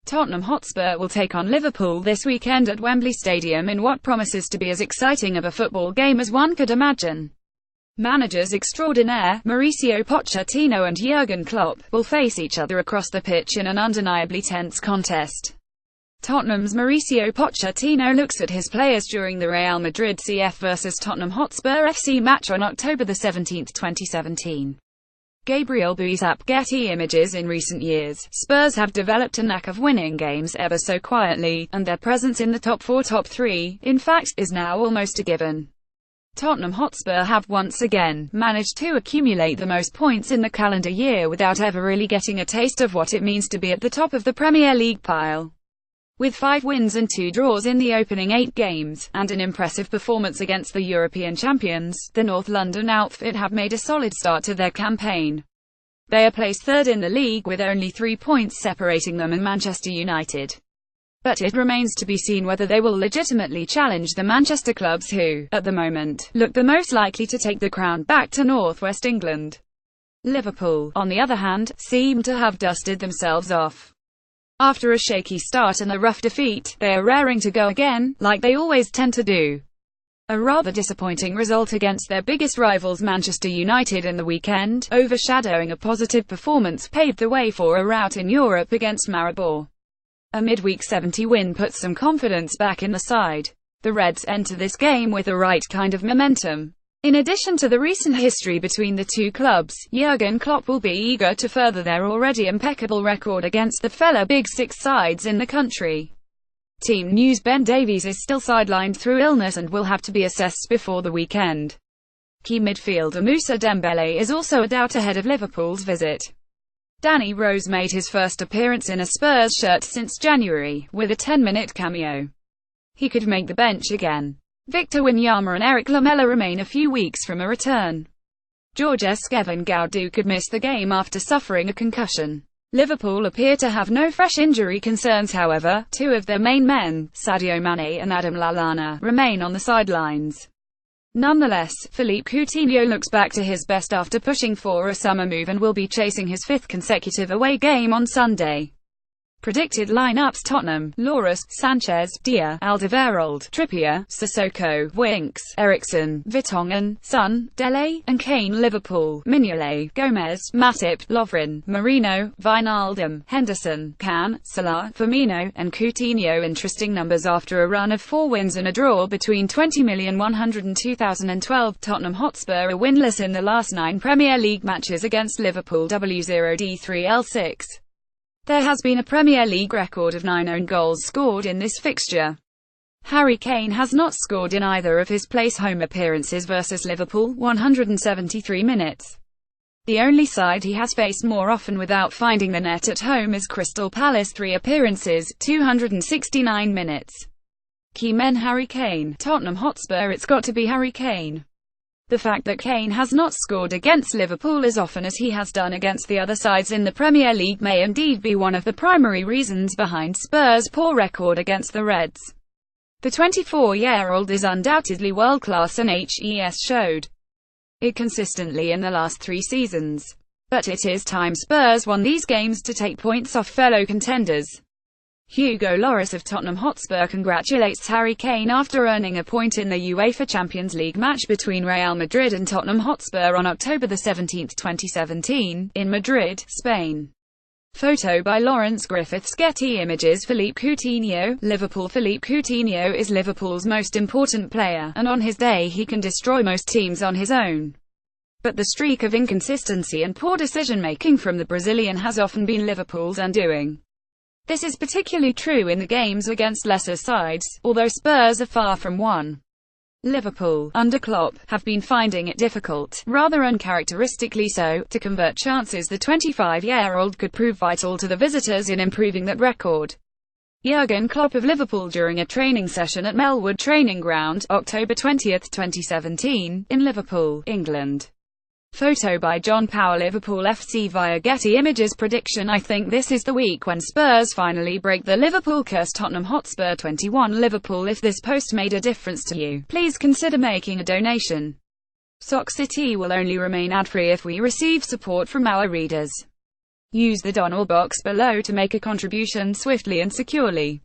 Tottenham Hotspur will take on Liverpool this weekend at Wembley Stadium in what promises to be as exciting of a football game as one could imagine. Managers extraordinaire, Mauricio Pochettino and Jurgen Klopp, will face each other across the pitch in an undeniably tense contest. Tottenham's Mauricio Pochettino looks at his players during the Real Madrid CF vs Tottenham Hotspur FC match on October 17, 2017. Gabriel Buizap. Getty Images. In recent years, Spurs have developed a knack of winning games ever so quietly, and their presence in the top 4, top 3, in fact, is now almost a given. Tottenham Hotspur have once again managed to accumulate the most points in the calendar year without ever really getting a taste of what it means to be at the top of the Premier League pile. With 5 wins and 2 draws in the opening 8 games, and an impressive performance against the European champions, the North London outfit have made a solid start to their campaign. They are placed third in the league with only 3 points separating them and Manchester United. But it remains to be seen whether they will legitimately challenge the Manchester clubs who, at the moment, look the most likely to take the crown back to North West England. Liverpool, on the other hand, seem to have dusted themselves off. After a shaky start and a rough defeat, they are raring to go again, like they always tend to do. A rather disappointing result against their biggest rivals Manchester United in the weekend, overshadowing a positive performance, paved the way for a rout in Europe against Maribor. A midweek 70 win puts some confidence back in the side. The Reds enter this game with the right kind of momentum. In addition to the recent history between the two clubs, Jurgen Klopp will be eager to further their already impeccable record against the fellow Big Six sides in the country. Team News. Ben Davies is still sidelined through illness and will have to be assessed before the weekend. Key midfielder Moussa Dembele is also a doubt ahead of Liverpool's visit. Danny Rose made his first appearance in a Spurs shirt since January, with a 10-minute cameo. He could make the bench again. Victor Wanyama and Eric Lamela remain a few weeks from a return. Georges Kevin Gaudu could miss the game after suffering a concussion. Liverpool appear to have no fresh injury concerns however. 2 of their main men, Sadio Mane and Adam Lallana, remain on the sidelines. Nonetheless, Philippe Coutinho looks back to his best after pushing for a summer move and will be chasing his 5th consecutive away game on Sunday. Predicted lineups: Tottenham, Lloris, Sanchez, Dia, Alderweireld, Trippier, Sissoko, Winks, Eriksen, Vertonghen, Son, Dele, and Kane. Liverpool: Mignolet, Gomez, Matip, Lovren, Marino, Wijnaldum, Henderson, Can, Salah, Firmino, and Coutinho. Interesting numbers after a run of 4 wins and a draw between 20,102,000 and 12. Tottenham Hotspur are winless in the last 9 Premier League matches against Liverpool. W0D3L6. There has been a Premier League record of 9 own goals scored in this fixture. Harry Kane has not scored in either of his place home appearances versus Liverpool, 173 minutes. The only side he has faced more often without finding the net at home is Crystal Palace, 3 appearances, 269 minutes. Key men: Harry Kane. Tottenham Hotspur. It's got to be Harry Kane. The fact that Kane has not scored against Liverpool as often as he has done against the other sides in the Premier League may indeed be one of the primary reasons behind Spurs' poor record against the Reds. The 24-year-old is undoubtedly world-class and has showed it consistently in the last 3 seasons. But it is time Spurs won these games to take points off fellow contenders. Hugo Lloris of Tottenham Hotspur congratulates Harry Kane after earning a point in the UEFA Champions League match between Real Madrid and Tottenham Hotspur on October 17, 2017, in Madrid, Spain. Photo by Lawrence Griffiths. Getty Images. Philippe Coutinho, Liverpool. Philippe Coutinho is Liverpool's most important player, and on his day he can destroy most teams on his own. But the streak of inconsistency and poor decision-making from the Brazilian has often been Liverpool's undoing. This is particularly true in the games against lesser sides, although Spurs are far from one. Liverpool, under Klopp, have been finding it difficult, rather uncharacteristically so, to convert chances. The 25-year-old could prove vital to the visitors in improving that record. Jurgen Klopp of Liverpool during a training session at Melwood Training Ground, October 20, 2017, in Liverpool, England. Photo by John Power. Liverpool FC via Getty Images. Prediction: I think this is the week when Spurs finally break the Liverpool curse. Tottenham Hotspur 21 Liverpool. If this post made a difference to you, please consider making a donation. Sock City will only remain ad-free if we receive support from our readers. Use the dongle box below to make a contribution swiftly and securely.